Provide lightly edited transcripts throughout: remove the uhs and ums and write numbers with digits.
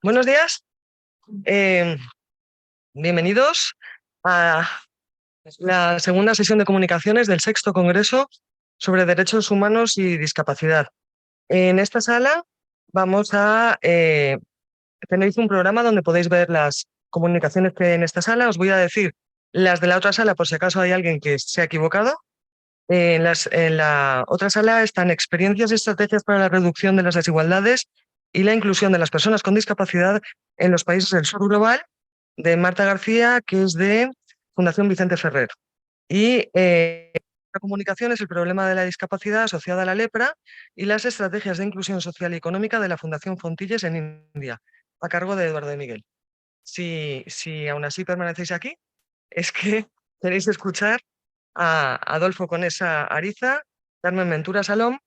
Buenos días, eh, bienvenidos a la segunda sesión de comunicaciones del sexto Congreso sobre Derechos Humanos y Discapacidad. En esta sala vamos a tenéis un programa donde podéis ver las comunicaciones que hay en esta sala. Os voy a decir las de la otra sala por si acaso hay alguien que se ha equivocado. En la otra sala están experiencias y estrategias para la reducción de las desigualdades y la inclusión de las personas con discapacidad en los países del sur global, de Marta García, que es de Fundación Vicente Ferrer. Y la comunicación es el problema de la discapacidad asociada a la lepra y las estrategias de inclusión social y económica de la Fundación Fontilles en India, a cargo de Eduardo de Miguel. Si aún así permanecéis aquí, es que queréis escuchar a Adolfo Conesa Ariza, Carmen Ventura Salom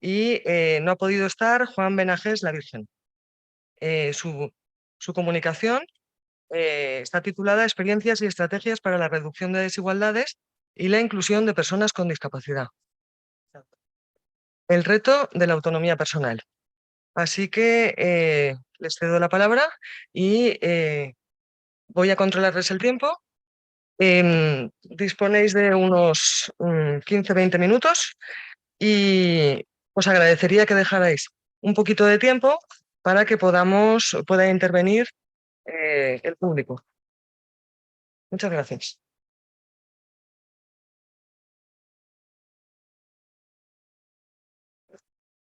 y no ha podido estar Juan Benajés La Virgen. Su comunicación está titulada Experiencias y estrategias para la reducción de desigualdades y la inclusión de personas con discapacidad. El reto de la autonomía personal. Así que les cedo la palabra y voy a controlarles el tiempo. Disponéis de unos 15-20 minutos y os agradecería que dejarais un poquito de tiempo para que pueda intervenir el público. Muchas gracias.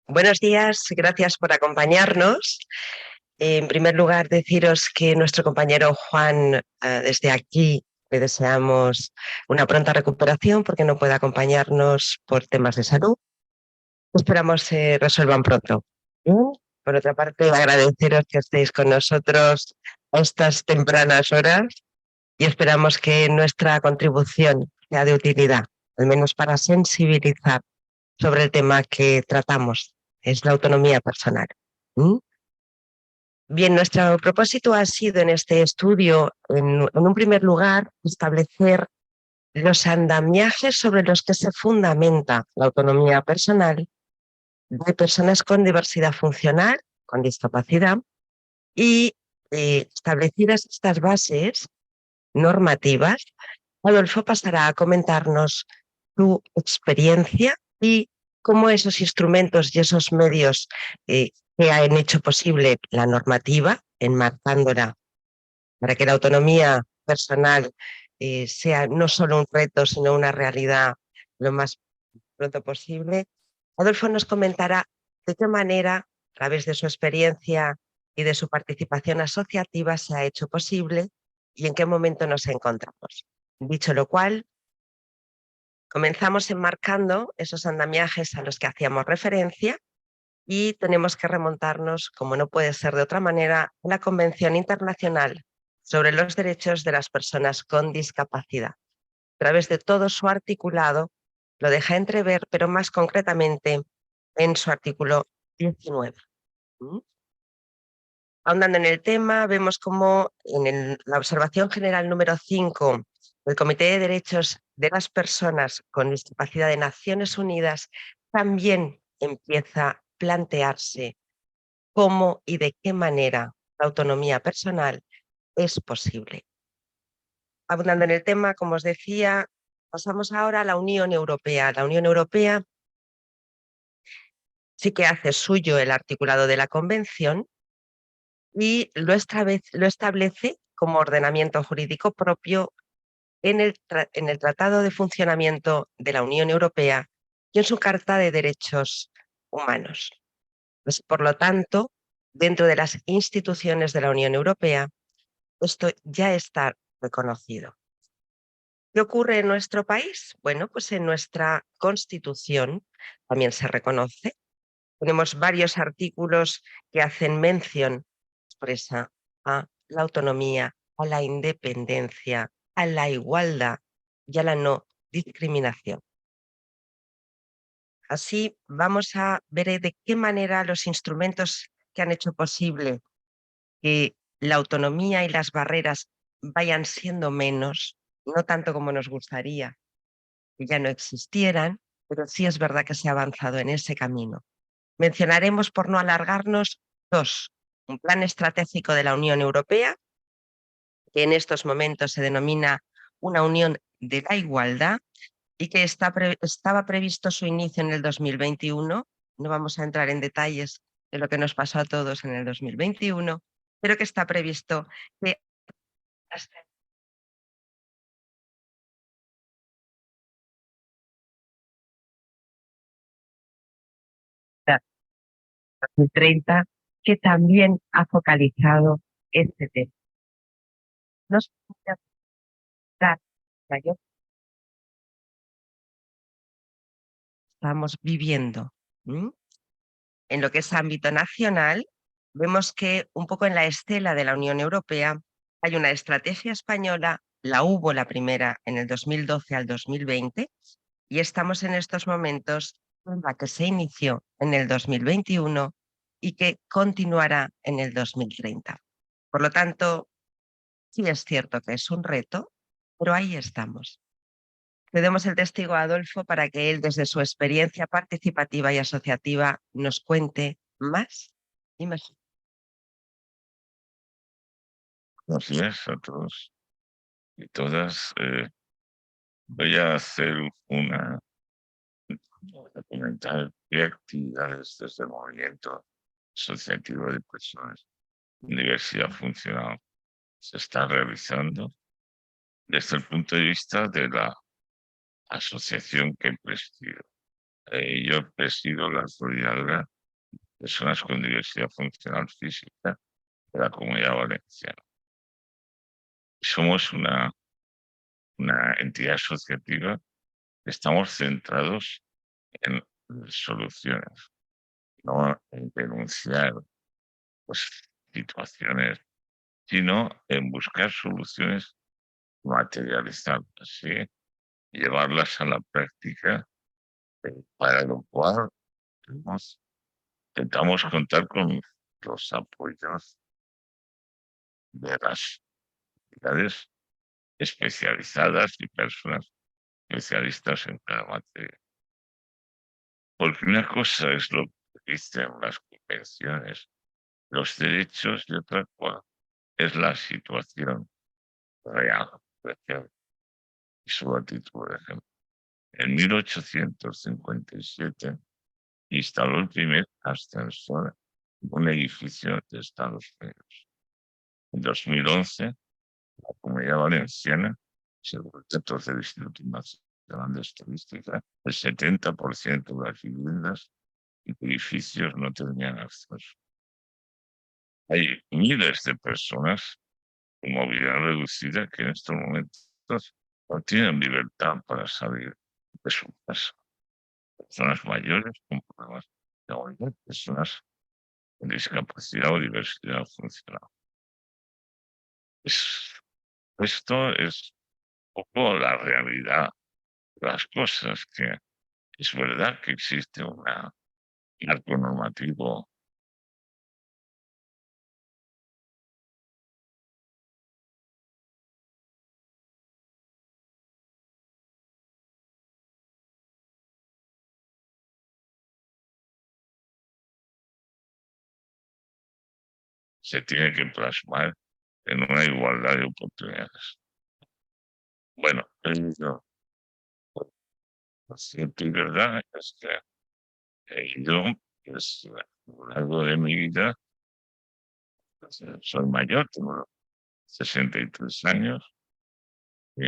Buenos días, gracias por acompañarnos. En primer lugar, deciros que nuestro compañero Juan, desde aquí le deseamos una pronta recuperación porque no puede acompañarnos por temas de salud. Esperamos se resuelvan pronto. Por otra parte, agradeceros que estéis con nosotros a estas tempranas horas y esperamos que nuestra contribución sea de utilidad, al menos para sensibilizar sobre el tema que tratamos, es la autonomía personal. ¿Mm? Bien, nuestro propósito ha sido en este estudio, en un primer lugar, establecer los andamiajes sobre los que se fundamenta la autonomía personal de personas con diversidad funcional, con discapacidad, y establecidas estas bases normativas, Adolfo pasará a comentarnos su experiencia y cómo esos instrumentos y esos medios que han hecho posible la normativa, enmarcándola para que la autonomía personal sea no solo un reto, sino una realidad lo más pronto posible. Adolfo nos comentará de qué manera, a través de su experiencia y de su participación asociativa, se ha hecho posible y en qué momento nos encontramos. Dicho lo cual, comenzamos enmarcando esos andamiajes a los que hacíamos referencia y tenemos que remontarnos, como no puede ser de otra manera, a la Convención Internacional sobre los Derechos de las Personas con Discapacidad. A través de todo su articulado, lo deja entrever, pero más concretamente en su artículo 19. Ahondando en el tema, vemos cómo en la observación general número 5 del Comité de Derechos de las Personas con Discapacidad de Naciones Unidas también empieza a plantearse cómo y de qué manera la autonomía personal es posible. Abundando en el tema, como os decía, pasamos ahora a la Unión Europea. La Unión Europea sí que hace suyo el articulado de la Convención y lo establece como ordenamiento jurídico propio en el Tratado de Funcionamiento de la Unión Europea y en su Carta de Derechos Humanos. Pues, por lo tanto, dentro de las instituciones de la Unión Europea, esto ya está reconocido. ¿Qué ocurre en nuestro país? Bueno, pues en nuestra Constitución también se reconoce. Tenemos varios artículos que hacen mención expresa a la autonomía, a la independencia, a la igualdad y a la no discriminación. Así vamos a ver de qué manera los instrumentos que han hecho posible que la autonomía y las barreras vayan siendo menos, no tanto como nos gustaría que ya no existieran, pero sí es verdad que se ha avanzado en ese camino. Mencionaremos, por no alargarnos, dos. un plan estratégico de la Unión Europea, que en estos momentos se denomina una Unión de la Igualdad y que estaba previsto su inicio en el 2021. No vamos a entrar en detalles de lo que nos pasó a todos en el 2021, pero que está previsto que hasta 2030, que también ha focalizado este tema. Nos puede dar mayor estamos viviendo. En lo que es ámbito nacional, vemos que un poco en la estela de la Unión Europea hay una estrategia española, la hubo la primera en el 2012 al 2020 y estamos en estos momentos en la que se inició en el 2021 y que continuará en el 2030. Por lo tanto, sí es cierto que es un reto, pero ahí estamos. Le damos el testigo a Adolfo para que él, desde su experiencia participativa y asociativa, nos cuente más y mejor. Buenos días a todos y todas. Voy a hacer a comentar qué actividades desde el movimiento asociativo de personas en diversidad funcional se están realizando desde el punto de vista de la asociación que presido. Yo presido la Solidaridad de Personas con Diversidad Funcional Física de la Comunidad Valenciana. Somos una entidad asociativa. Estamos centrados en soluciones, no en denunciar pues, situaciones, sino en buscar soluciones materializadas, ¿sí? Llevarlas a la práctica, para lo cual intentamos contar con los apoyos de las entidades especializadas y personas especialistas en cada materia. Porque una cosa es lo que dicen las convenciones, los derechos, y otra cosa es la situación real. Y su actitud, por ejemplo. En 1857 instaló el primer ascensor en un edificio de Estados Unidos. En 2011, la Comunidad Valenciana, según datos del Instituto Nacional de Estadística, el 70% de las viviendas y edificios no tenían acceso. Hay miles de personas con movilidad reducida que en estos momentos no tienen libertad para salir de su casa. Personas mayores con problemas de movilidad, personas con discapacidad o diversidad funcional. Esto es un poco la realidad de las cosas, que es verdad que existe un marco normativo. Se tiene que plasmar en una igualdad de oportunidades. Bueno, lo cierto y verdad es que yo, pues, a lo largo de mi vida, pues, soy mayor, tengo 63 años y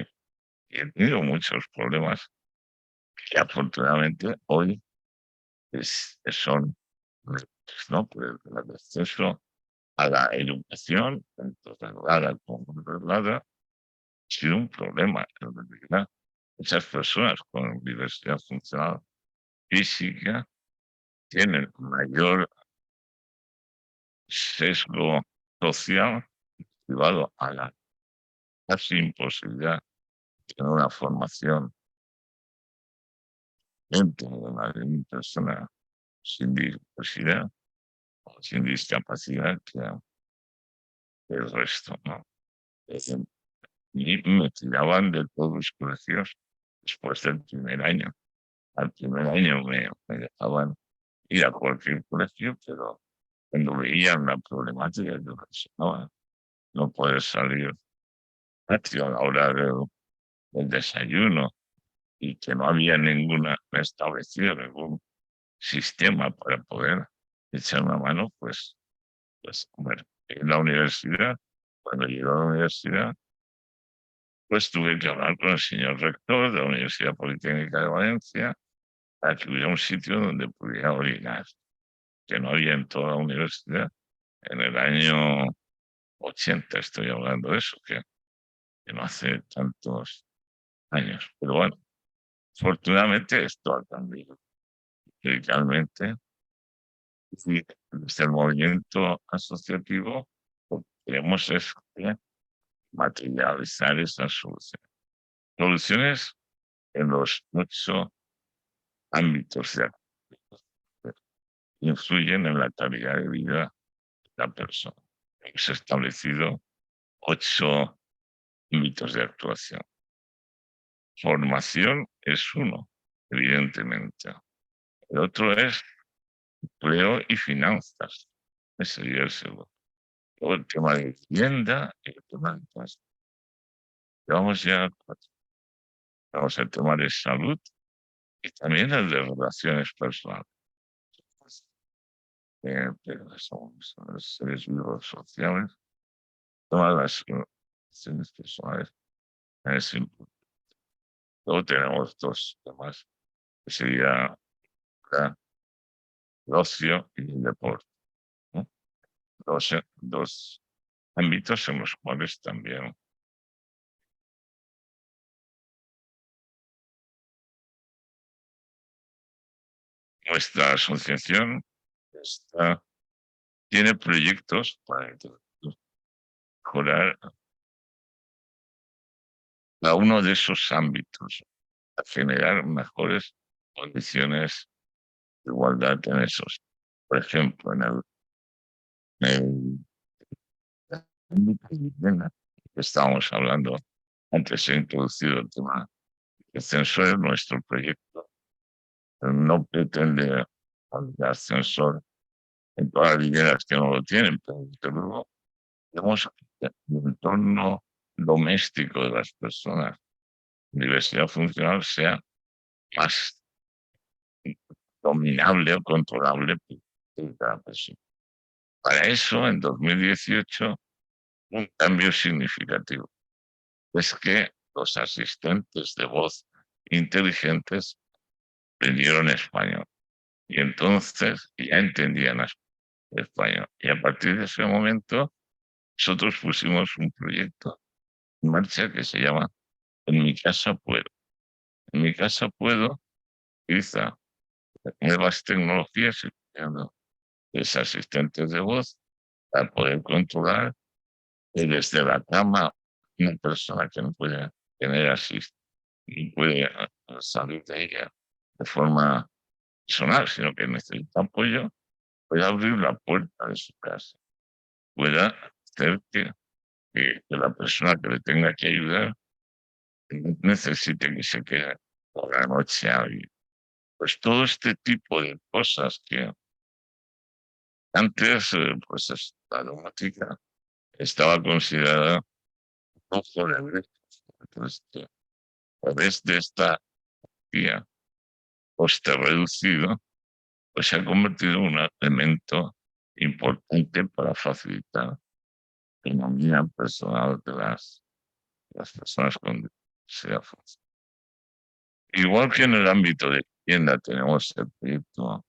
he tenido muchos problemas que afortunadamente hoy son retos, ¿no? Pues el acceso a la educación, tanto reglada como no reglada, ha sido un problema. En realidad, muchas personas con diversidad funcional física tienen mayor sesgo social llevado a la casi imposibilidad de tener una formación dentro de una persona sin diversidad o sin discapacidad que el resto, ¿no? Y me tiraban de todos los colegios después del primer año. Al primer año me dejaban ir a cualquier colegio, pero cuando veía una problemática que pensaba, no puedes salir patio a la hora del desayuno y que no había establecido ningún sistema para poder echar una mano, pues bueno, en la universidad, cuando llegué a la universidad, pues tuve que hablar con el señor rector de la Universidad Politécnica de Valencia para que hubiera un sitio donde pudiera orinar, que no había en toda la universidad. En el año 80 estoy hablando de eso, que no hace tantos años. Pero bueno, afortunadamente esto ha cambiado radicalmente. Y desde el movimiento asociativo, lo que queremos es materializar esas soluciones. Soluciones en los 8 ámbitos de acción que influyen en la calidad de vida de la persona. Hemos establecido 8 ámbitos de actuación. Formación es uno, evidentemente. El otro es empleo y finanzas. Ese sería el segundo. Luego el tema de vivienda y el tema de casa. Vamos ya a 4. Vamos al tema de salud y también el de relaciones personales. Pero somos seres vivos sociales. Todas las relaciones personales es importante. Luego tenemos 2 temas, que sería el ocio y el deporte, ¿no? Dos ámbitos en los cuales también nuestra asociación tiene proyectos para mejorar cada uno de esos ámbitos, a generar mejores condiciones de igualdad en esos. Por ejemplo, en el ámbito de vivienda, que estábamos hablando antes, he introducido el tema del ascensor. Nuestro proyecto no pretende poner ascensor en todas las viviendas que no lo tienen, pero desde luego tenemos que el entorno doméstico de las personas, diversidad funcional, sea más dominable o controlable por cada persona. Para eso, en 2018, un cambio significativo es que los asistentes de voz inteligentes aprendieron español y entonces ya entendían español. Y a partir de ese momento, nosotros pusimos un proyecto en marcha que se llama En mi casa puedo. En mi casa puedo utiliza nuevas tecnologías, incluyendo los asistentes de voz, para poder controlar desde la cama una persona que no puede tener asistencia y puede salir de ella de forma personal, sino que necesita apoyo, puede abrir la puerta de su casa, pueda hacer que la persona que le tenga que ayudar no necesite que se quede por la noche a vivir. Pues todo este tipo de cosas que antes, pues la domótica estaba considerada un ojo de agua. Entonces, a través de esta vía coste reducido, pues se ha convertido en un elemento importante para facilitar la economía personal de las personas con diversidad funcional. Igual que en el ámbito de vivienda tenemos el proyecto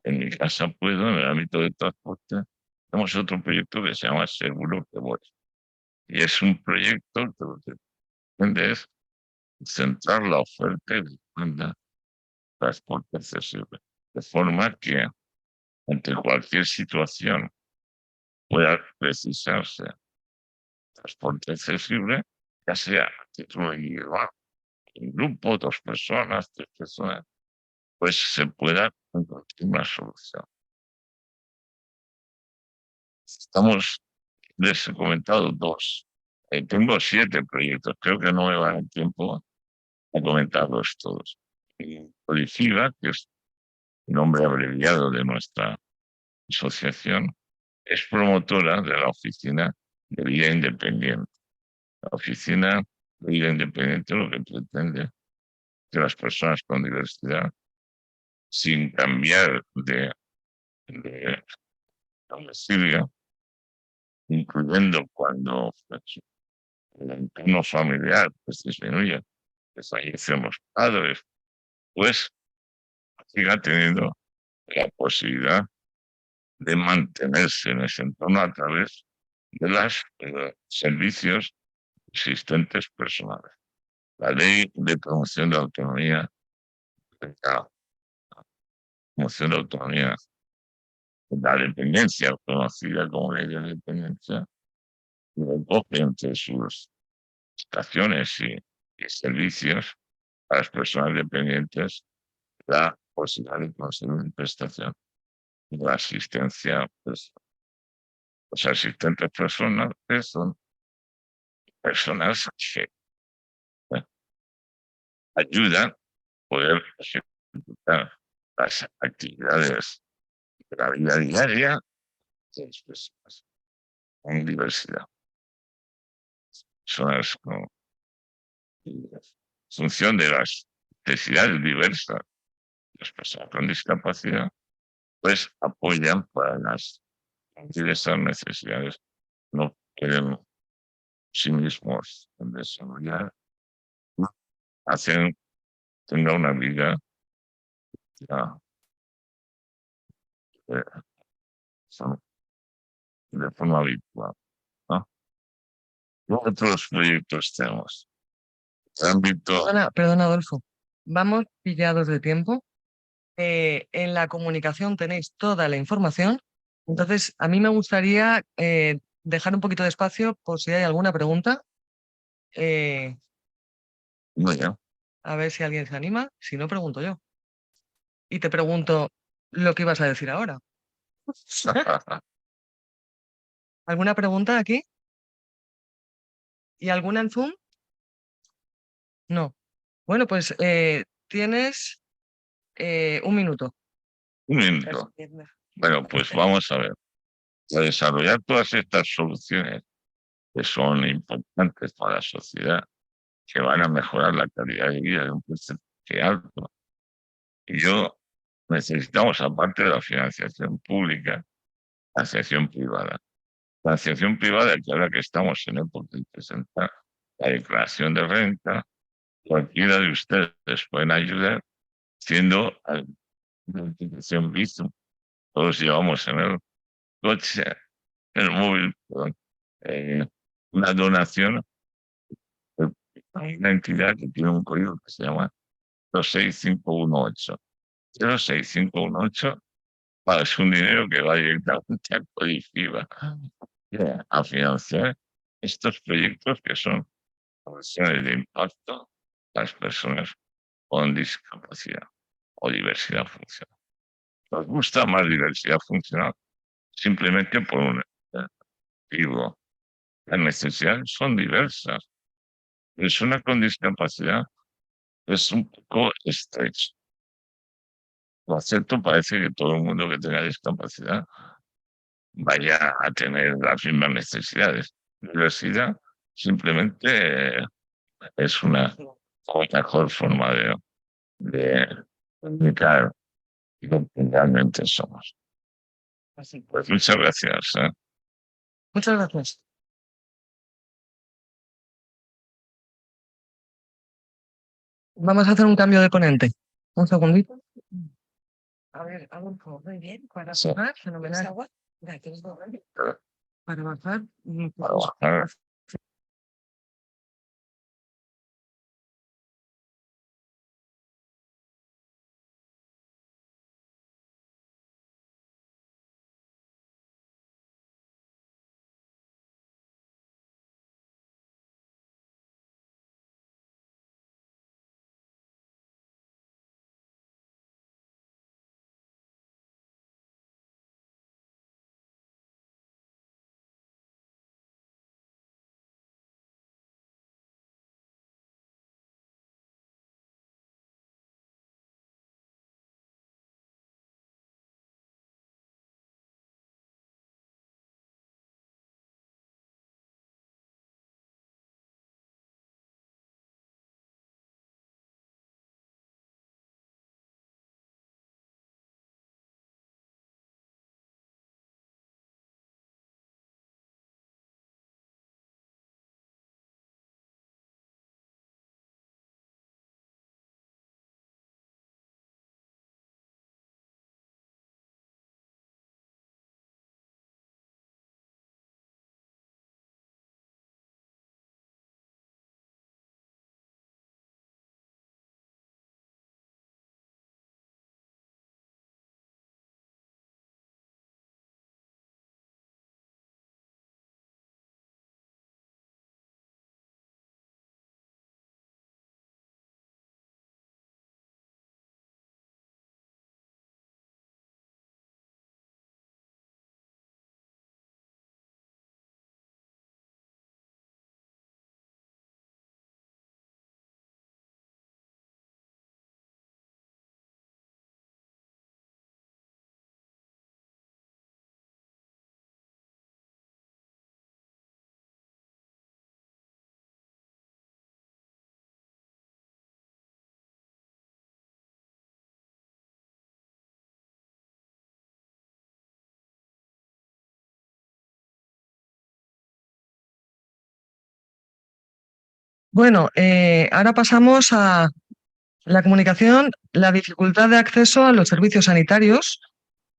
En mi casa puedo, en el ámbito de transporte, tenemos otro proyecto que se llama Seguro que Voy. Y es un proyecto que lo que pretende es centrar la oferta y demanda de transporte accesible, de forma que ante cualquier situación pueda precisarse transporte accesible, ya sea a título individual, en grupo, 2 personas, 3 personas, pues se pueda encontrar una solución. Les he comentado 2. Tengo 7 proyectos, creo que no me va a dar tiempo a comentarlos todos. Codifica, que es el nombre abreviado de nuestra asociación es promotora de la Oficina de Vida Independiente. La Oficina de Vida Independiente lo que pretende es que las personas con diversidad, sin cambiar de domicilio, incluyendo cuando pues, el entorno familiar pues, disminuye, que fallecen los padres, pues siga teniendo la posibilidad de mantenerse en ese entorno a través de los servicios existentes personales. La ley de promoción de autonomía, la promoción de autonomía, la dependencia, conocida como ley de dependencia, recoge entre sus estaciones y servicios a las personas dependientes la posibilidad de conseguir una prestación de la asistencia. Pues, los asistentes personales son personas que ayudan a poder ejecutar las actividades de la vida diaria de las personas con diversidad. Personas con función de las necesidades diversas de las personas con discapacidad, pues apoyan para las diversas necesidades. No pueden sí mismos desarrollar, hacen tenga una vida ya, eh, de forma habitual. ¿No? ¿Qué otros proyectos tenemos? Ámbito, Perdona, Adolfo. Vamos pillados de tiempo. En la comunicación tenéis toda la información. Entonces, a mí me gustaría dejar un poquito de espacio por si hay alguna pregunta. eh, bueno, a ver si alguien se anima. Si no, pregunto yo. Y te pregunto lo que ibas a decir ahora. ¿Alguna pregunta aquí? ¿Y alguna en Zoom? No. Bueno, pues tienes un minuto. un minuto. Bueno, pues vamos a ver. Para desarrollar todas estas soluciones que son importantes para la sociedad, que van a mejorar la calidad de vida de un porcentaje alto. Y yo necesitamos, aparte de la financiación pública, financiación privada. Financiación privada, que ahora que estamos en época de presentar la declaración de renta, cualquiera de ustedes pueden ayudar siendo identificación Bizum. Todos llevamos en el coche, en el móvil, perdón, eh, una donación a una entidad que tiene un código que se llama 06518. 06518 es un dinero que va directamente al Codiciba a financiar estos proyectos que son soluciones de impacto a las personas con discapacidad o diversidad funcional. Nos gusta más diversidad funcional simplemente por un motivo. Las necesidades son diversas. Persona con discapacidad es un poco estrecho. Lo acepto, parece que todo el mundo que tenga discapacidad vaya a tener las mismas necesidades. Diversidad simplemente es una mejor forma de comunicar lo que realmente somos. Pues muchas gracias. Muchas gracias. Vamos a hacer un cambio de ponente. Un segundito. A ver, Adolfo, muy bien. Para Sí. bajar, fenomenal. Para bajar, Para bajar Bueno, ahora pasamos a la comunicación, la dificultad de acceso a los servicios sanitarios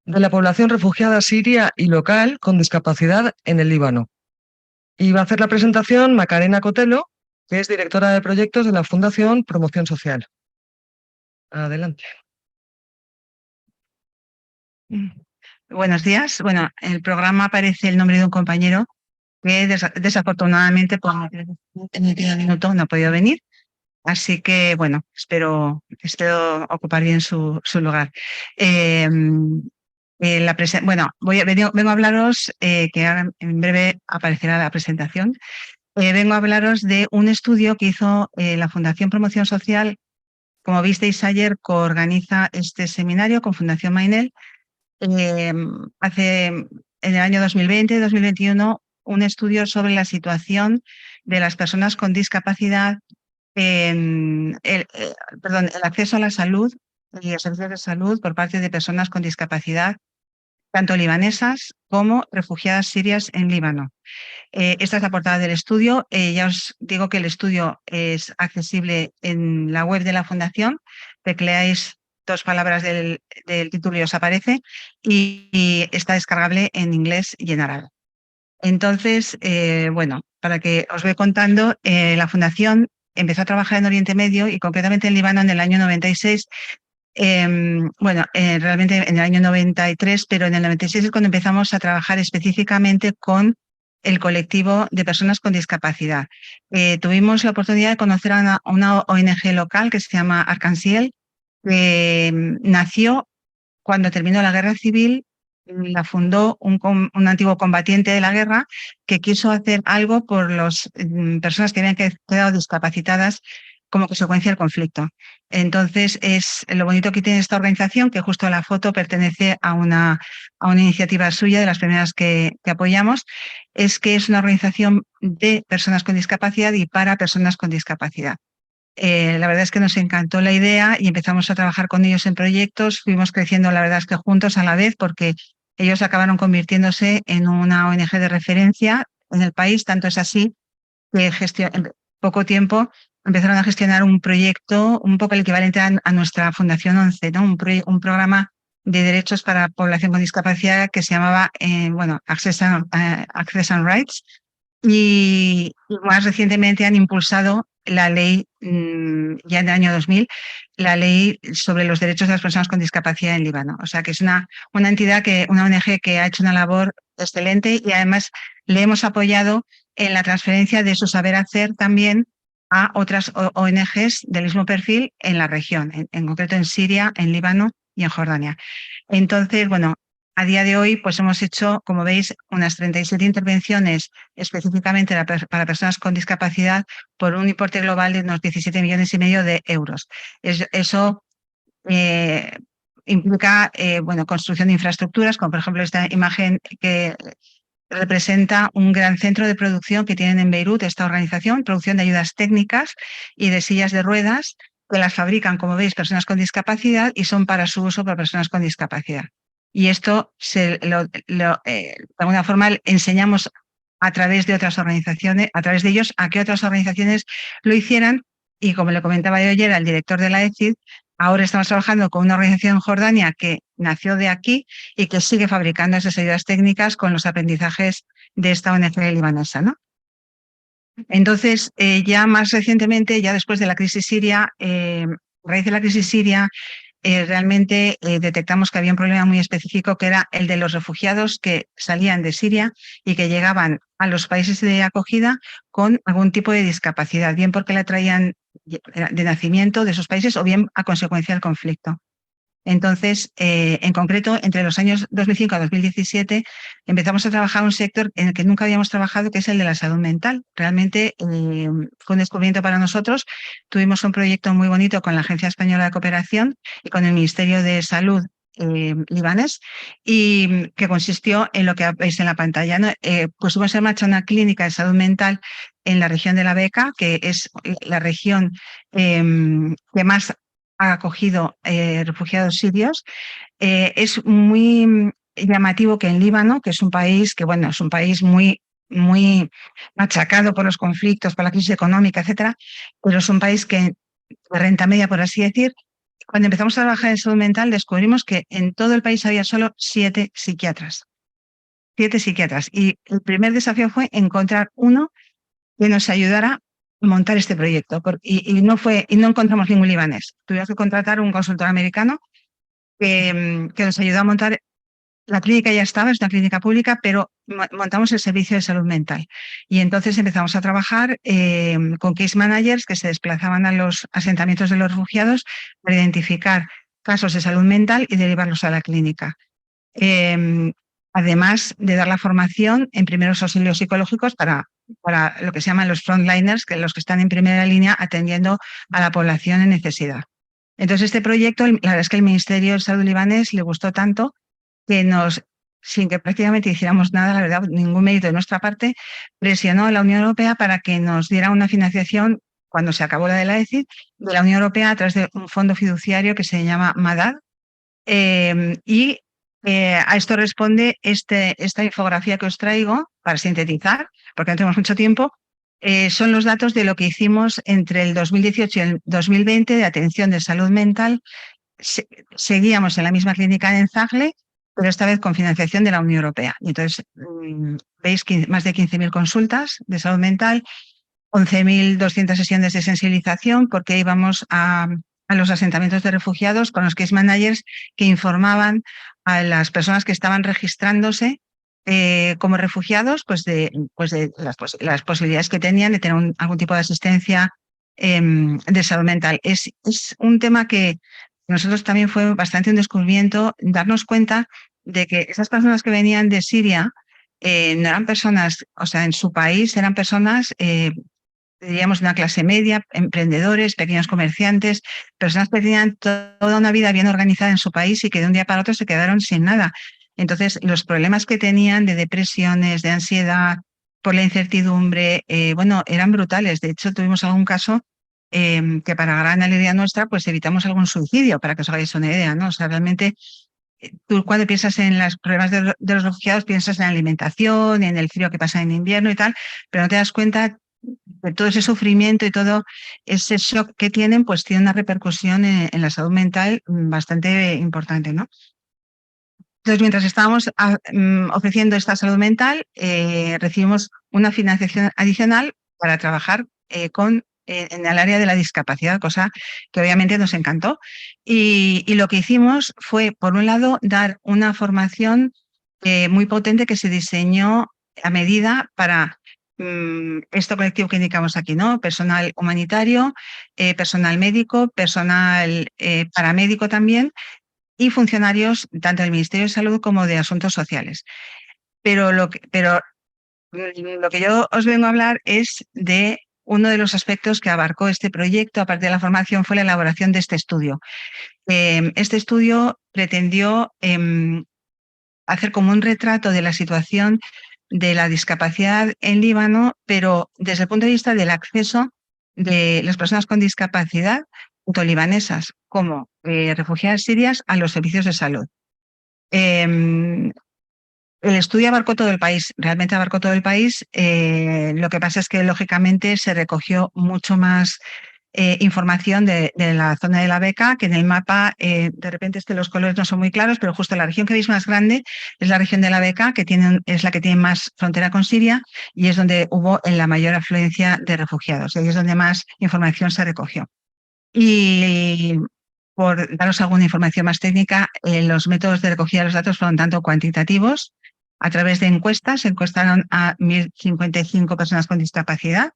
de la población refugiada siria y local con discapacidad en el Líbano. Y va a hacer la presentación Macarena Cotelo, que es directora de proyectos de la Fundación Promoción Social. Adelante. Buenos días. Bueno, en el programa aparece el nombre de un compañero que desafortunadamente por en el minuto no ha podido venir. Así que, bueno, espero ocupar bien su lugar. Bueno, vengo a hablaros, que ahora en breve aparecerá la presentación. Vengo a hablaros de un estudio que hizo la Fundación Promoción Social. Como visteis ayer, coorganiza este seminario con Fundación Mainel. Hace en el año 2020-2021 un estudio sobre la situación de las personas con discapacidad el acceso a la salud y a servicios de salud por parte de personas con discapacidad, tanto libanesas como refugiadas sirias en Líbano. Esta es la portada del estudio. Ya os digo que el estudio es accesible en la web de la Fundación. Tecleáis 2 palabras del título y os aparece, y está descargable en inglés y en árabe. Entonces, bueno, para que os voy contando, la Fundación empezó a trabajar en Oriente Medio y concretamente en Líbano en el año 96. Realmente en el año 93, pero en el 96 es cuando empezamos a trabajar específicamente con el colectivo de personas con discapacidad. Tuvimos la oportunidad de conocer a una ONG local que se llama Arcángel, que nació cuando terminó la guerra civil. La fundó un antiguo combatiente de la guerra que quiso hacer algo por las personas que habían quedado discapacitadas como consecuencia del conflicto. Entonces, es lo bonito que tiene esta organización, que justo la foto pertenece a una iniciativa suya, de las primeras que apoyamos, es que es una organización de personas con discapacidad y para personas con discapacidad. La verdad es que nos encantó la idea y empezamos a trabajar con ellos en proyectos. Fuimos creciendo, la verdad es que juntos a la vez, porque ellos acabaron convirtiéndose en una ONG de referencia en el país. Tanto es así que en poco tiempo empezaron a gestionar un proyecto un poco el equivalente a nuestra Fundación 11, ¿no? Un programa de derechos para población con discapacidad que se llamaba Access and Rights. Y más recientemente han impulsado la ley, ya en el año 2000, la ley sobre los derechos de las personas con discapacidad en Líbano. O sea que es una entidad, una ONG que ha hecho una labor excelente, y además le hemos apoyado en la transferencia de su saber hacer también a otras ONGs del mismo perfil en la región, en concreto en Siria, en Líbano y en Jordania. Entonces, bueno, a día de hoy pues hemos hecho, como veis, unas 37 intervenciones específicamente para personas con discapacidad por un importe global de unos 17,5 millones de euros. Eso implica construcción de infraestructuras, como por ejemplo esta imagen que representa un gran centro de producción que tienen en Beirut, esta organización, producción de ayudas técnicas y de sillas de ruedas, que las fabrican, como veis, personas con discapacidad y son para su uso para personas con discapacidad. Y esto de alguna forma enseñamos a través de otras organizaciones, a través de ellos, a que otras organizaciones lo hicieran. Y como le comentaba yo ayer al director de la ECID, ahora estamos trabajando con una organización en Jordania que nació de aquí y que sigue fabricando esas ayudas técnicas con los aprendizajes de esta ONG libanesa, ¿no? Entonces, ya más recientemente, ya después de la crisis siria, a raíz de la crisis siria, realmente detectamos que había un problema muy específico, que era el de los refugiados que salían de Siria y que llegaban a los países de acogida con algún tipo de discapacidad, bien porque la traían de nacimiento de esos países o bien a consecuencia del conflicto. Entonces, en concreto, entre los años 2005 a 2017, empezamos a trabajar un sector en el que nunca habíamos trabajado, que es el de la salud mental. Realmente fue un descubrimiento para nosotros. Tuvimos un proyecto muy bonito con la Agencia Española de Cooperación y con el Ministerio de Salud libanés, y que consistió en lo que veis en la pantalla, ¿no? Pusimos en marcha una clínica de salud mental en la región de la Beca, que es la región que más ha acogido refugiados sirios. Es muy llamativo que en Líbano, que es un país que, bueno, es un país muy muy machacado por los conflictos, por la crisis económica, etcétera, pero es un país que, de renta media, por así decir. Cuando empezamos a trabajar en salud mental, descubrimos que en todo el país había solo 7 psiquiatras. 7 psiquiatras. Y el primer desafío fue encontrar uno que nos ayudara a montar este proyecto. Y no encontramos ningún libanés. Tuvimos que contratar un consultor americano que nos ayudó a montar. La clínica ya estaba, es una clínica pública, pero montamos el servicio de salud mental. Y entonces empezamos a trabajar con case managers que se desplazaban a los asentamientos de los refugiados para identificar casos de salud mental y derivarlos a la clínica. Además de dar la formación en primeros auxilios psicológicos para lo que se llaman los frontliners, que los que están en primera línea atendiendo a la población en necesidad. Entonces, este proyecto, la verdad es que el Ministerio de Salud libanés le gustó tanto que sin que prácticamente hiciéramos nada, la verdad, ningún mérito de nuestra parte, presionó a la Unión Europea para que nos diera una financiación, cuando se acabó la de la ECID, de la Unión Europea a través de un fondo fiduciario que se llama MADAD. A esto responde esta infografía que os traigo para sintetizar, porque no tenemos mucho tiempo. Son los datos de lo que hicimos entre el 2018 y el 2020 de atención de salud mental. Seguíamos en la misma clínica en Zagle, pero esta vez con financiación de la Unión Europea. Y entonces veis más de 15.000 consultas de salud mental, 11.200 sesiones de sensibilización, porque íbamos a los asentamientos de refugiados con los case managers que informaban a las personas que estaban registrándose como refugiados, pues de las posibilidades que tenían de tener algún tipo de asistencia de salud mental. Es un tema que nosotros también fue bastante un descubrimiento darnos cuenta de que esas personas que venían de Siria no eran personas, o sea, en su país eran personas, diríamos, de una clase media, emprendedores, pequeños comerciantes, personas que tenían toda una vida bien organizada en su país y que de un día para otro se quedaron sin nada. Entonces, los problemas que tenían de depresiones, de ansiedad, por la incertidumbre, eran brutales. De hecho, tuvimos algún caso que para gran alegría nuestra, pues evitamos algún suicidio, para que os hagáis una idea, ¿no? O sea, realmente tú cuando piensas en los problemas de los refugiados piensas en la alimentación, en el frío que pasa en invierno y tal, pero no te das cuenta de todo ese sufrimiento y todo ese shock que tienen, pues tiene una repercusión en la salud mental bastante importante, ¿no? Entonces, mientras estábamos ofreciendo esta salud mental, recibimos una financiación adicional para trabajar en el área de la discapacidad, cosa que obviamente nos encantó. Y lo que hicimos fue, por un lado, dar una formación muy potente que se diseñó a medida para este colectivo que indicamos aquí, ¿no? Personal humanitario, personal médico, personal paramédico también, y funcionarios tanto del Ministerio de Salud como de Asuntos Sociales. Pero lo que yo os vengo a hablar es de uno de los aspectos que abarcó este proyecto, aparte de la formación, fue la elaboración de este estudio. Este estudio pretendió hacer como un retrato de la situación de la discapacidad en Líbano, pero desde el punto de vista del acceso de las personas con discapacidad, tanto libanesas como refugiadas sirias, a los servicios de salud. El estudio abarcó todo el país, realmente abarcó todo el país. Lo que pasa es que, lógicamente, se recogió mucho más información de la zona de la beca, que en el mapa, de repente los colores no son muy claros, pero justo la región que veis más grande es la región de la beca, que es la que tiene más frontera con Siria y es donde hubo la mayor afluencia de refugiados. Y ahí es donde más información se recogió. Y por daros alguna información más técnica, los métodos de recogida de los datos fueron tanto cuantitativos, a través de encuestas, se encuestaron a 1.055 personas con discapacidad.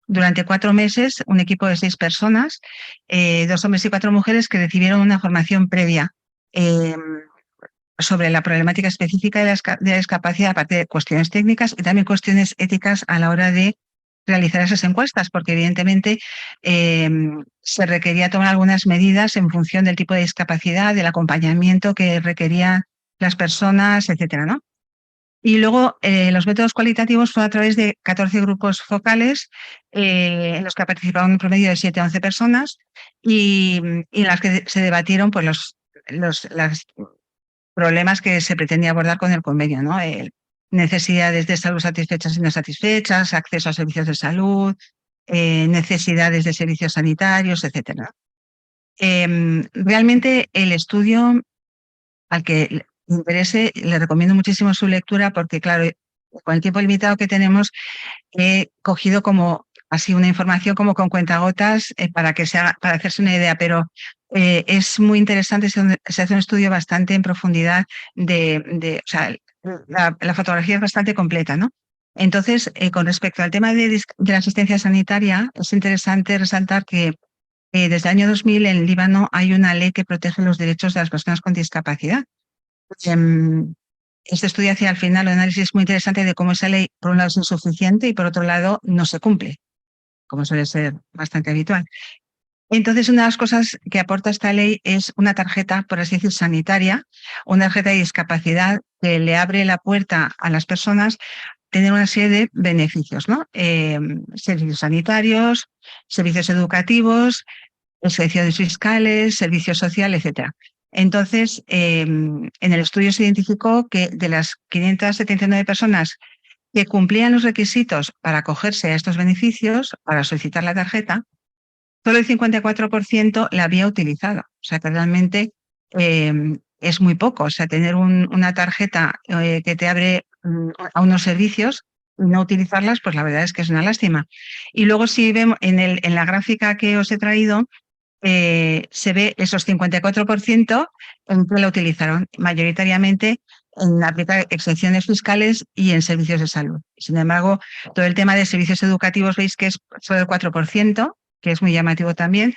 Durante 4 meses, un equipo de 6 personas, 2 hombres y 4 mujeres, que recibieron una formación previa sobre la problemática específica de la discapacidad, aparte de cuestiones técnicas y también cuestiones éticas a la hora de realizar esas encuestas, porque evidentemente se requería tomar algunas medidas en función del tipo de discapacidad, del acompañamiento que requerían las personas, etcétera, ¿no? Y luego los métodos cualitativos fueron a través de 14 grupos focales en los que participaron un promedio de 7 a 11 personas y en las que se debatieron pues, los problemas que se pretendía abordar con el convenio, ¿no? necesidades de salud satisfechas y no satisfechas, acceso a servicios de salud, necesidades de servicios sanitarios, etc. Realmente el estudio, al que le interese, le recomiendo muchísimo su lectura porque, claro, con el tiempo limitado que tenemos, he cogido como así una información como con cuentagotas para hacerse una idea, pero es muy interesante, se hace un estudio bastante en profundidad o sea, la fotografía es bastante completa, ¿no? Entonces, con respecto al tema de la asistencia sanitaria, es interesante resaltar que desde el año 2000 en Líbano hay una ley que protege los derechos de las personas con discapacidad. Este estudio hacía al final un análisis muy interesante de cómo esa ley, por un lado, es insuficiente y por otro lado, no se cumple, como suele ser bastante habitual. Entonces, una de las cosas que aporta esta ley es una tarjeta, por así decir, sanitaria, una tarjeta de discapacidad que le abre la puerta a las personas tener una serie de beneficios, ¿no? Servicios sanitarios, servicios educativos, exenciones fiscales, servicios sociales, etc. Entonces, en el estudio se identificó que de las 579 personas que cumplían los requisitos para acogerse a estos beneficios, para solicitar la tarjeta, solo el 54% la había utilizado. O sea que realmente es muy poco. O sea, tener una tarjeta que te abre a unos servicios y no utilizarlas, pues la verdad es que es una lástima. Y luego si vemos en la gráfica que os he traído, se ve esos 54% en que la utilizaron, mayoritariamente en aplicar exenciones fiscales y en servicios de salud. Sin embargo, todo el tema de servicios educativos veis que es solo el 4%, que es muy llamativo también,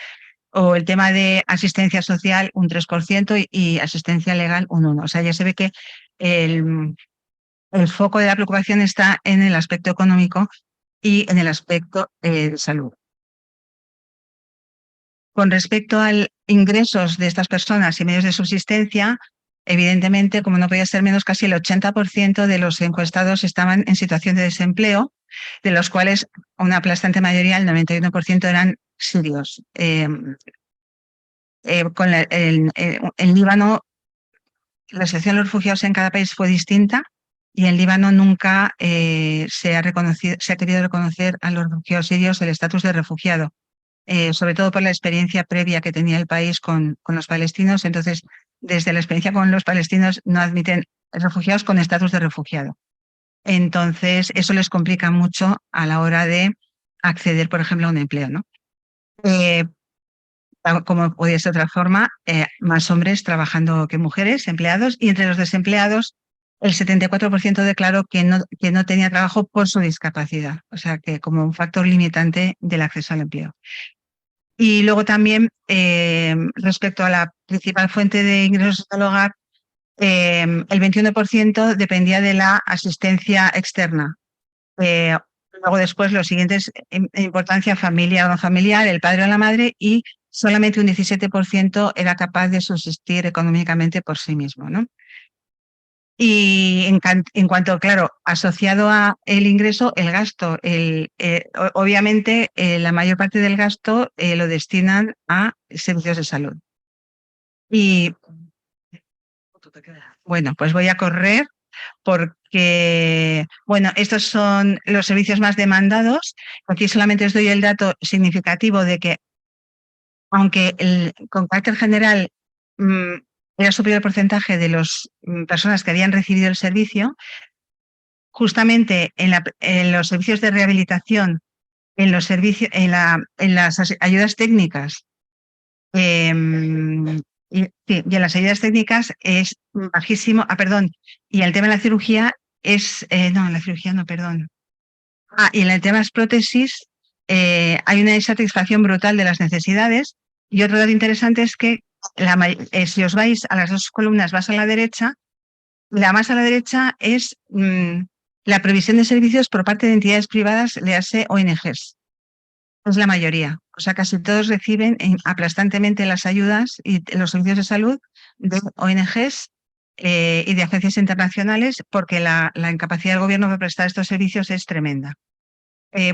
o el tema de asistencia social un 3% y asistencia legal un 1%. O sea, ya se ve que el foco de la preocupación está en el aspecto económico y en el aspecto de salud. Con respecto a ingresos de estas personas y medios de subsistencia, evidentemente, como no podía ser menos, casi el 80% de los encuestados estaban en situación de desempleo, de los cuales una aplastante mayoría, el 91%, eran sirios. En Líbano, la situación de los refugiados en cada país fue distinta y en Líbano nunca se ha querido reconocer a los refugiados sirios el estatus de refugiado. Sobre todo por la experiencia previa que tenía el país con los palestinos. Entonces, desde la experiencia con los palestinos no admiten refugiados con estatus de refugiado. Entonces, eso les complica mucho a la hora de acceder, por ejemplo, a un empleo, ¿no? Como podría ser de otra forma, más hombres trabajando que mujeres, empleados, y entre los desempleados, el 74% declaró que no tenía trabajo por su discapacidad, o sea que como un factor limitante del acceso al empleo. Y luego también, respecto a la principal fuente de ingresos del hogar, el 21% dependía de la asistencia externa. Luego después los siguientes en importancia, familiar o no familiar, el padre o la madre, y solamente un 17% era capaz de subsistir económicamente por sí mismo, ¿no? Y en cuanto, claro, asociado a el ingreso, el gasto, obviamente la mayor parte del gasto lo destinan a servicios de salud. Y bueno, pues voy a correr porque, bueno, estos son los servicios más demandados. Aquí solamente os doy el dato significativo de que, aunque con carácter general era superior el porcentaje de las personas que habían recibido el servicio, justamente en los servicios de rehabilitación, en las ayudas técnicas, y en las ayudas técnicas es bajísimo. Y el tema de la cirugía es, no, en la cirugía no, perdón. Y en el tema de las prótesis hay una insatisfacción brutal de las necesidades. Y otro dato interesante es que si os vais a las dos columnas más a la derecha, la más a la derecha es la provisión de servicios por parte de entidades privadas, le hace ONGs. Es la mayoría. O sea, casi todos reciben aplastantemente las ayudas y los servicios de salud de ONGs y de agencias internacionales, porque la incapacidad del gobierno de prestar estos servicios es tremenda.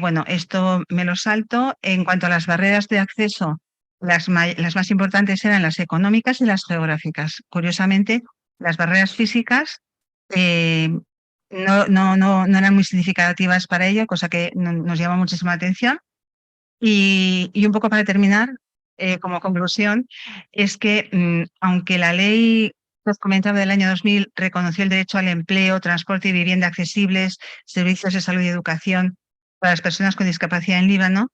Bueno, esto me lo salto. En cuanto a las barreras de acceso, las más importantes eran las económicas y las geográficas. Curiosamente, las barreras físicas no eran muy significativas para ello, cosa que nos llama muchísima atención. Y un poco para terminar, como conclusión, es que aunque la ley que os comentaba del año 2000 reconoció el derecho al empleo, transporte y vivienda accesibles, servicios de salud y educación para las personas con discapacidad en Líbano,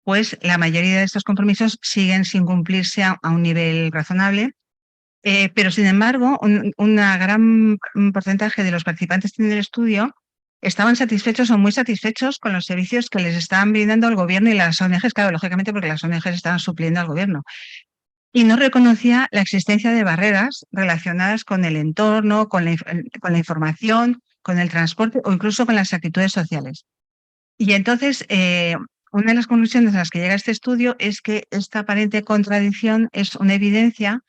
pues la mayoría de estos compromisos siguen sin cumplirse a un nivel razonable. Pero, sin embargo, una gran porcentaje de los participantes en el estudio estaban satisfechos o muy satisfechos con los servicios que les estaban brindando el gobierno y las ONGs, claro, lógicamente porque las ONGs estaban supliendo al gobierno. Y no reconocía la existencia de barreras relacionadas con el entorno, con la información, con el transporte o incluso con las actitudes sociales. Y entonces, una de las conclusiones a las que llega este estudio es que esta aparente contradicción es una evidencia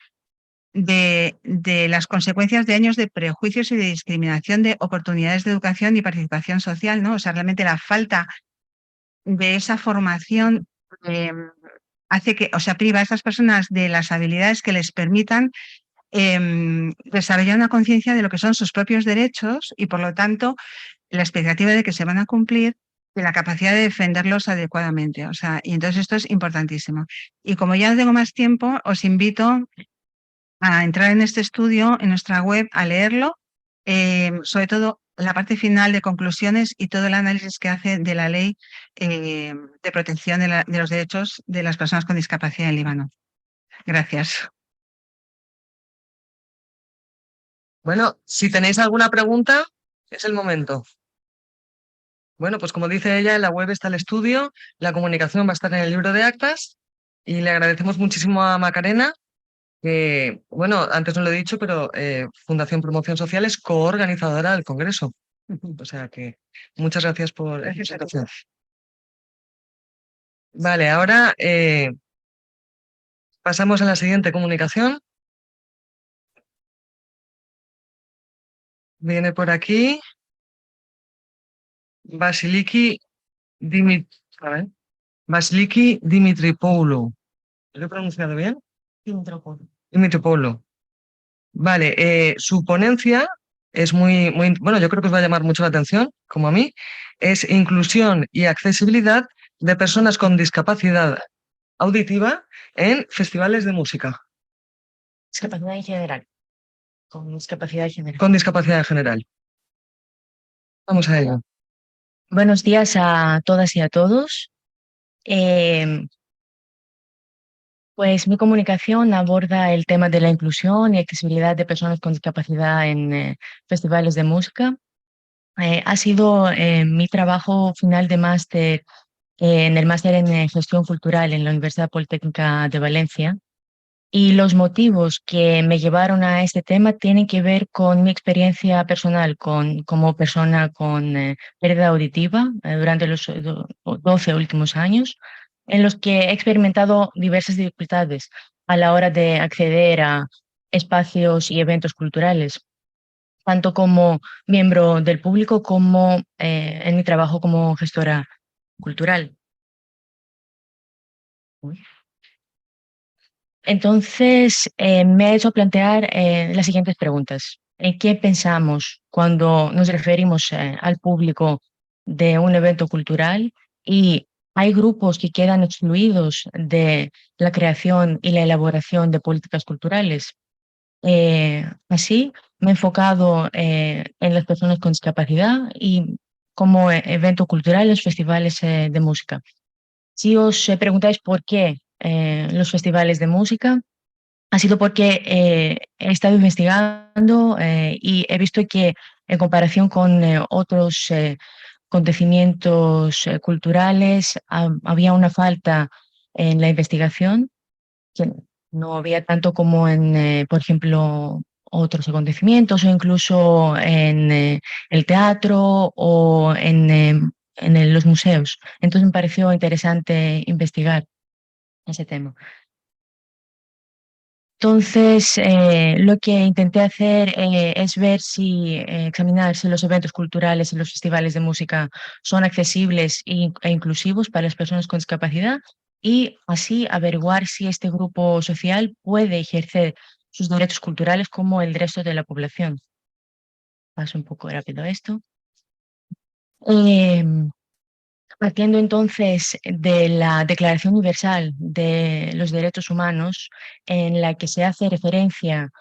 de las consecuencias de años de prejuicios y de discriminación de oportunidades de educación y participación social, ¿no? O sea, realmente la falta de esa formación hace que, o sea, priva a estas personas de las habilidades que les permitan desarrollar una conciencia de lo que son sus propios derechos y, por lo tanto, la expectativa de que se van a cumplir, de la capacidad de defenderlos adecuadamente. O sea, y entonces esto es importantísimo. Y como ya no tengo más tiempo, os invito a entrar en este estudio en nuestra web, a leerlo, sobre todo la parte final de conclusiones y todo el análisis que hace de la ley de protección de los derechos de las personas con discapacidad en Líbano. Gracias. Bueno, si tenéis alguna pregunta, es el momento. Bueno, pues como dice ella, en la web está el estudio, la comunicación va a estar en el libro de actas y le agradecemos muchísimo a Macarena, que, bueno, antes no lo he dicho, pero Fundación Promoción Social es coorganizadora del Congreso. O sea que muchas gracias por la presentación. Vale, ahora pasamos a la siguiente comunicación. Viene por aquí Vasiliki Dimitripoulou. ¿Lo he pronunciado bien? Dimitripoulou. Vale, su ponencia es bueno, yo creo que os va a llamar mucho la atención, como a mí, es inclusión y accesibilidad de personas con discapacidad auditiva en festivales de música. Discapacidad en general. Con discapacidad en general. Con discapacidad en general. Vamos a ello. Buenos días a todas y a todos. Pues mi comunicación aborda el tema de la inclusión y accesibilidad de personas con discapacidad en festivales de música. Ha sido mi trabajo final de máster en el máster en gestión cultural en la Universidad Politécnica de Valencia. Y los motivos que me llevaron a este tema tienen que ver con mi experiencia personal como persona con pérdida auditiva durante los 12 últimos años, en los que he experimentado diversas dificultades a la hora de acceder a espacios y eventos culturales, tanto como miembro del público como en mi trabajo como gestora cultural. Entonces, me ha hecho plantear las siguientes preguntas. ¿En qué pensamos cuando nos referimos al público de un evento cultural? Y hay grupos que quedan excluidos de la creación y la elaboración de políticas culturales. Así, me he enfocado en las personas con discapacidad y como evento cultural los festivales de música. Si os preguntáis por qué los festivales de música, ha sido porque he estado investigando y he visto que en comparación con otros acontecimientos culturales había una falta en la investigación, que no había tanto como en, por ejemplo, otros acontecimientos o incluso en el teatro o en los museos. Entonces me pareció interesante investigar ese tema. Entonces, lo que intenté hacer es ver examinar si los eventos culturales y los festivales de música son accesibles e inclusivos para las personas con discapacidad y así averiguar si este grupo social puede ejercer sus derechos culturales como el resto de la población. paso un poco rápido esto. Partiendo entonces de la Declaración Universal de los Derechos Humanos, en la que se hace referencia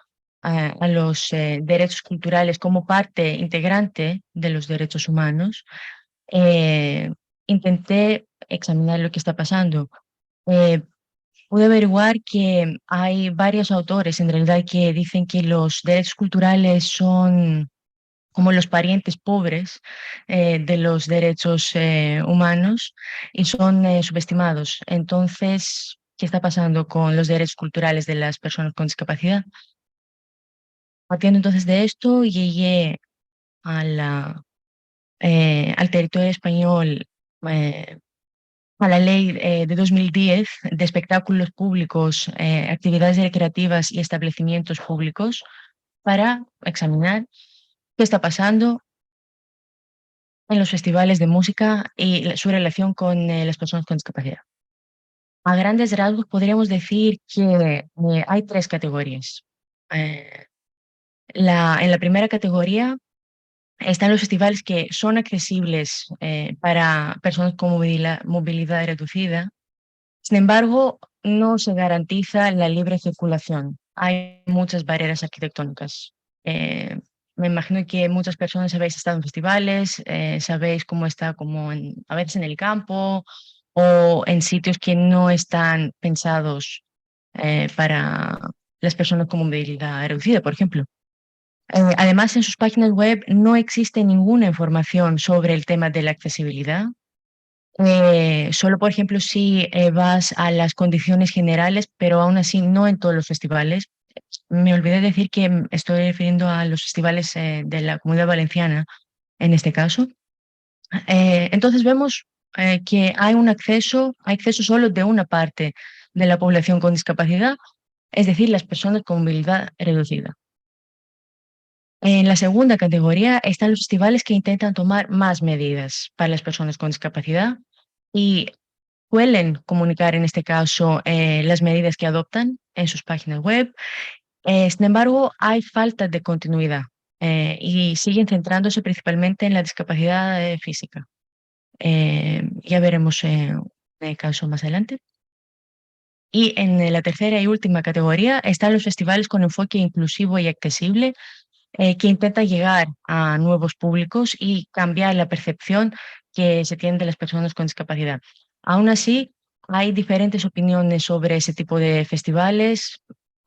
a los derechos culturales como parte integrante de los derechos humanos, intenté examinar lo que está pasando. Pude averiguar que hay varios autores en realidad que dicen que los derechos culturales son como los parientes pobres de los derechos humanos y son subestimados. Entonces, ¿qué está pasando con los derechos culturales de las personas con discapacidad? Partiendo entonces de esto, llegué a al territorio español, a la ley de 2010 de espectáculos públicos, actividades recreativas y establecimientos públicos para examinar qué está pasando en los festivales de música y su relación con las personas con discapacidad. A grandes rasgos podríamos decir que hay tres categorías. En la primera categoría están los festivales que son accesibles para personas con movilidad reducida. Sin embargo, no se garantiza la libre circulación. Hay muchas barreras arquitectónicas. Me imagino que muchas personas habéis estado en festivales, sabéis cómo está como a veces en el campo o en sitios que no están pensados para las personas con movilidad reducida, por ejemplo. Además, en sus páginas web no existe ninguna información sobre el tema de la accesibilidad. Solo, por ejemplo, si vas a las condiciones generales, pero aún así no en todos los festivales. Me olvidé decir que estoy refiriendo a los festivales de la Comunidad Valenciana, en este caso. Entonces vemos que hay acceso solo de una parte de la población con discapacidad, es decir, las personas con movilidad reducida. En la segunda categoría están los festivales que intentan tomar más medidas para las personas con discapacidad y suelen comunicar en este caso las medidas que adoptan en sus páginas web. Sin embargo, hay falta de continuidad y siguen centrándose principalmente en la discapacidad física. Ya veremos el caso más adelante. Y en la tercera y última categoría están los festivales con enfoque inclusivo y accesible, que intenta llegar a nuevos públicos y cambiar la percepción que se tiene de las personas con discapacidad. Aún así, hay diferentes opiniones sobre ese tipo de festivales.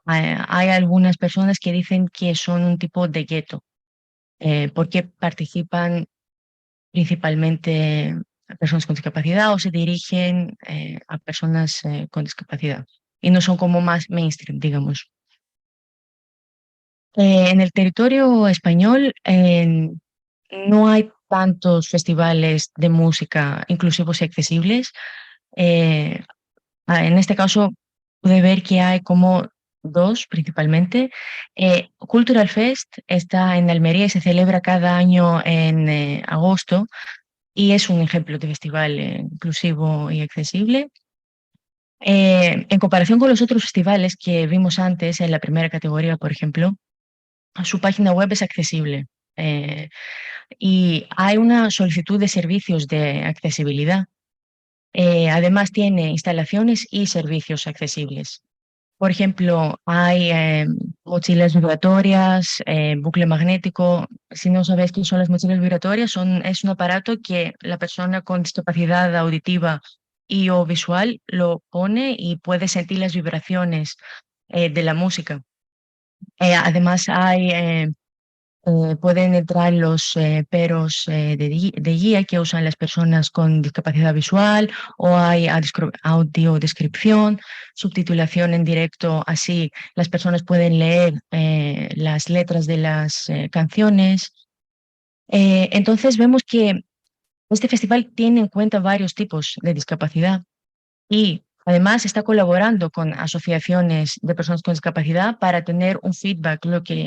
Hay algunas personas que dicen que son un tipo de gueto, porque participan principalmente personas con discapacidad o se dirigen a personas con discapacidad y no son como más mainstream, digamos. En el territorio español no hay tantos festivales de música inclusivos y accesibles. En este caso pude ver que hay como dos principalmente. Cultural Fest está en Almería y se celebra cada año en agosto y es un ejemplo de festival inclusivo y accesible. En comparación con los otros festivales que vimos antes en la primera categoría, por ejemplo, su página web es accesible y hay una solicitud de servicios de accesibilidad. Además, tiene instalaciones y servicios accesibles. Por ejemplo, hay mochilas vibratorias, bucle magnético. Si no sabéis qué son las mochilas vibratorias, es un aparato que la persona con discapacidad auditiva y o visual lo pone y puede sentir las vibraciones de la música. Además, pueden entrar los peros de guía que usan las personas con discapacidad visual o hay audiodescripción, subtitulación en directo, así las personas pueden leer las letras de las canciones. Entonces vemos que este festival tiene en cuenta varios tipos de discapacidad y además está colaborando con asociaciones de personas con discapacidad para tener un feedback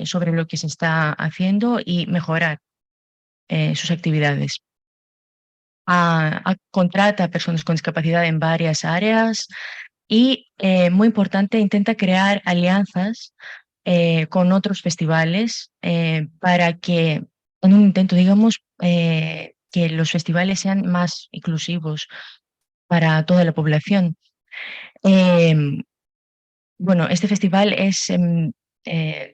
sobre lo que se está haciendo y mejorar sus actividades. Contrata a personas con discapacidad en varias áreas y, muy importante, intenta crear alianzas con otros festivales para que en un intento, digamos, que los festivales sean más inclusivos para toda la población. Bueno, este festival es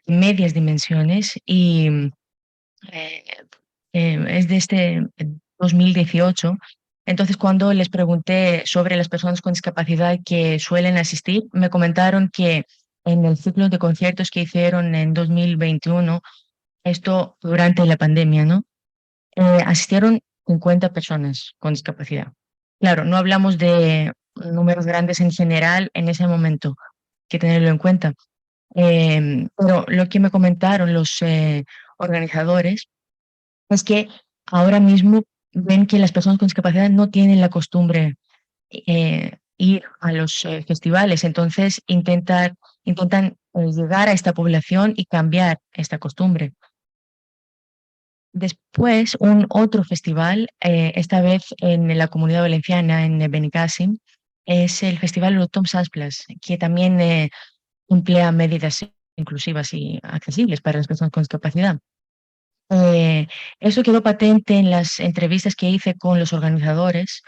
medias dimensiones y eh, es de este 2018. Entonces, cuando les pregunté sobre las personas con discapacidad que suelen asistir, me comentaron que en el ciclo de conciertos que hicieron en 2021, esto durante la pandemia, ¿no? Asistieron 50 personas con discapacidad. Claro, no hablamos de números grandes en general en ese momento, hay que tenerlo en cuenta. Pero lo que me comentaron los organizadores es que ahora mismo ven que las personas con discapacidad no tienen la costumbre ir a los festivales, entonces intentan llegar a esta población y cambiar esta costumbre. Después, un otro festival, esta vez en la Comunidad Valenciana, en Benicàssim, es el Festival Autom Sasplas, que también emplea medidas inclusivas y accesibles para las personas con discapacidad. Eso quedó patente en las entrevistas que hice con los organizadores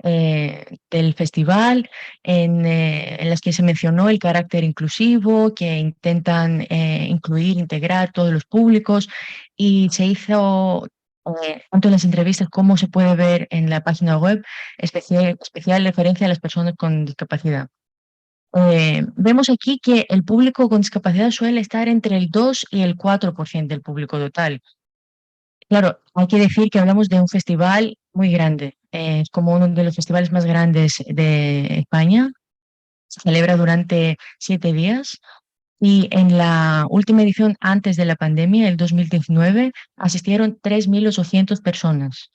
del festival, en las que se mencionó el carácter inclusivo, que intentan incluir, integrar todos los públicos, y se hizo, tanto en las entrevistas como se puede ver en la página web, especial referencia a las personas con discapacidad. Vemos aquí que el público con discapacidad suele estar entre el 2 y el 4% del público total. Claro, hay que decir que hablamos de un festival muy grande. Es como uno de los festivales más grandes de España. Se celebra durante 7 días y en la última edición antes de la pandemia, el 2019, asistieron 3.800 personas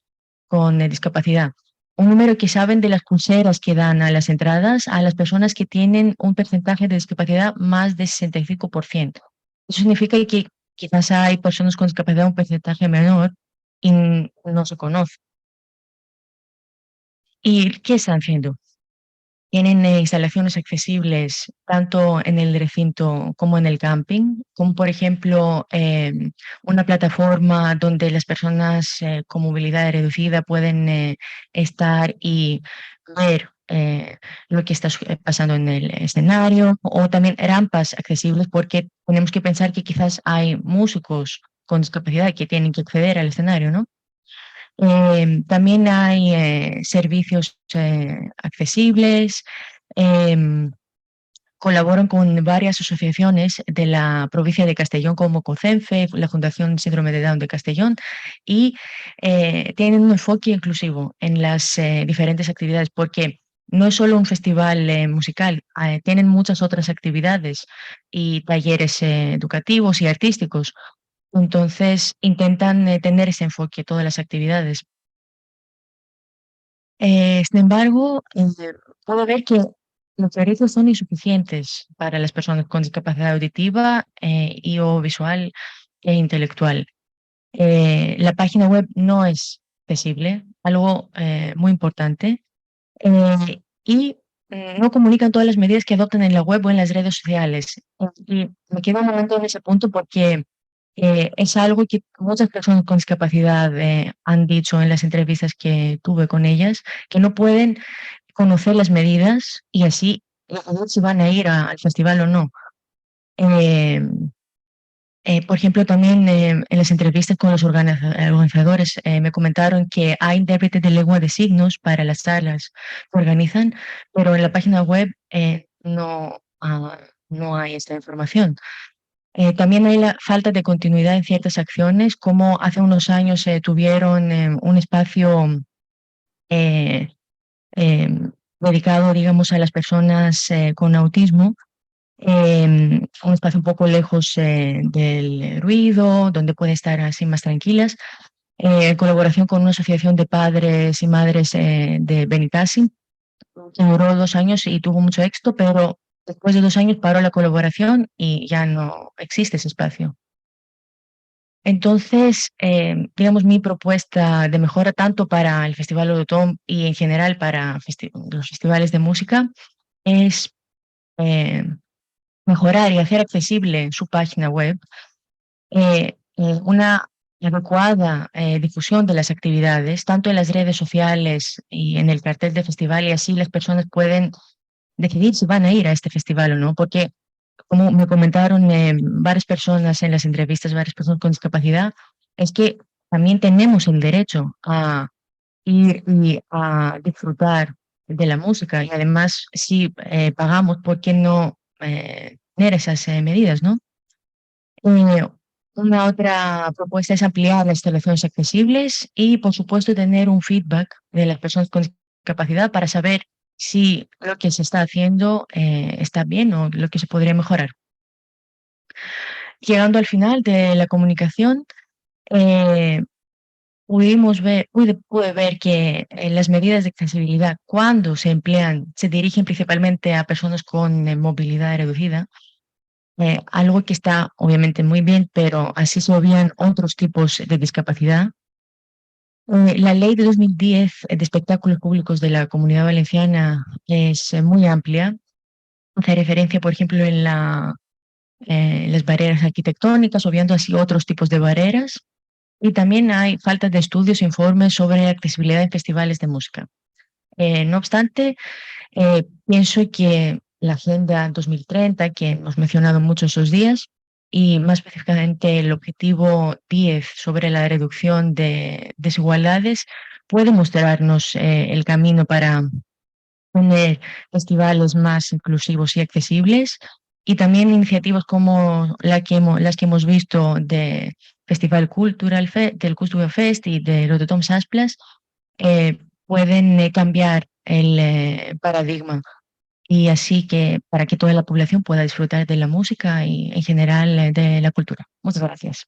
con discapacidad. Un número que saben de las pulseras que dan a las entradas a las personas que tienen un porcentaje de discapacidad más de 65%. Eso significa que quizás hay personas con discapacidad un porcentaje menor y no se conoce. ¿Y qué están haciendo? Tienen instalaciones accesibles tanto en el recinto como en el camping, como por ejemplo una plataforma donde las personas con movilidad reducida pueden estar y ver lo que está pasando en el escenario, o también rampas accesibles, porque tenemos que pensar que quizás hay músicos con discapacidad que tienen que acceder al escenario, ¿no? También hay servicios accesibles. em, Colaboran con varias asociaciones de la provincia de Castellón, como COCENFE, la Fundación Síndrome de Down de Castellón, y tienen un enfoque inclusivo en las diferentes actividades, porque no es solo un festival musical, tienen muchas otras actividades y talleres educativos y artísticos. Entonces, intentan tener ese enfoque, todas las actividades. Sin embargo, puedo ver que los servicios son insuficientes para las personas con discapacidad auditiva y o visual e intelectual. La página web no es accesible, algo muy importante, y no comunican todas las medidas que adoptan en la web o en las redes sociales. Y me quedo un momento en ese punto porque es algo que muchas personas con discapacidad han dicho en las entrevistas que tuve con ellas, que no pueden conocer las medidas y así saber si van a ir al festival o no. Eh, por ejemplo, también en las entrevistas con los organizadores me comentaron que hay intérpretes de lengua de signos para las salas que organizan, pero en la página web no hay esta información. También hay la falta de continuidad en ciertas acciones, como hace unos años tuvieron un espacio eh, em, dedicado, digamos, a las personas con autismo, un espacio un poco lejos del ruido, donde pueden estar así más tranquilas, en colaboración con una asociación de padres y madres de Benicàssim, que duró 2 años y tuvo mucho éxito, pero después de 2 años paró la colaboración y ya no existe ese espacio. Entonces, digamos, mi propuesta de mejora tanto para el Festival Odotón y en general para los festivales de música es eh, mejorar y hacer accesible su página web, una adecuada difusión de las actividades, tanto en las redes sociales y en el cartel del festival, y así las personas pueden decidir si van a ir a este festival o no, porque como me comentaron varias personas en las entrevistas, varias personas con discapacidad, es que también tenemos el derecho a ir y a disfrutar de la música, y además si pagamos, ¿por qué no tener esas medidas, ¿no? Eh, una otra propuesta es ampliar las instalaciones accesibles y, por supuesto, tener un feedback de las personas con discapacidad para saber si lo que se está haciendo está bien o lo que se podría mejorar. Llegando al final de la comunicación, eh, pude ver que las medidas de accesibilidad, cuando se emplean, se dirigen principalmente a personas con movilidad reducida, algo que está obviamente muy bien, pero así se obvian otros tipos de discapacidad. La ley de 2010 de espectáculos públicos de la Comunidad Valenciana es muy amplia. Hace referencia, por ejemplo, en las barreras arquitectónicas, obviando así otros tipos de barreras. Y también hay falta de estudios e informes sobre accesibilidad en festivales de música. No obstante, pienso que la Agenda 2030, que hemos mencionado mucho esos días, y más específicamente el objetivo 10 sobre la reducción de desigualdades, puede mostrarnos el camino para tener festivales más inclusivos y accesibles, y también iniciativas como las que hemos visto de Festival del Cultural Fest y de Rototom Sasplas, pueden cambiar el paradigma, y así que para que toda la población pueda disfrutar de la música y en general de la cultura. Muchas gracias.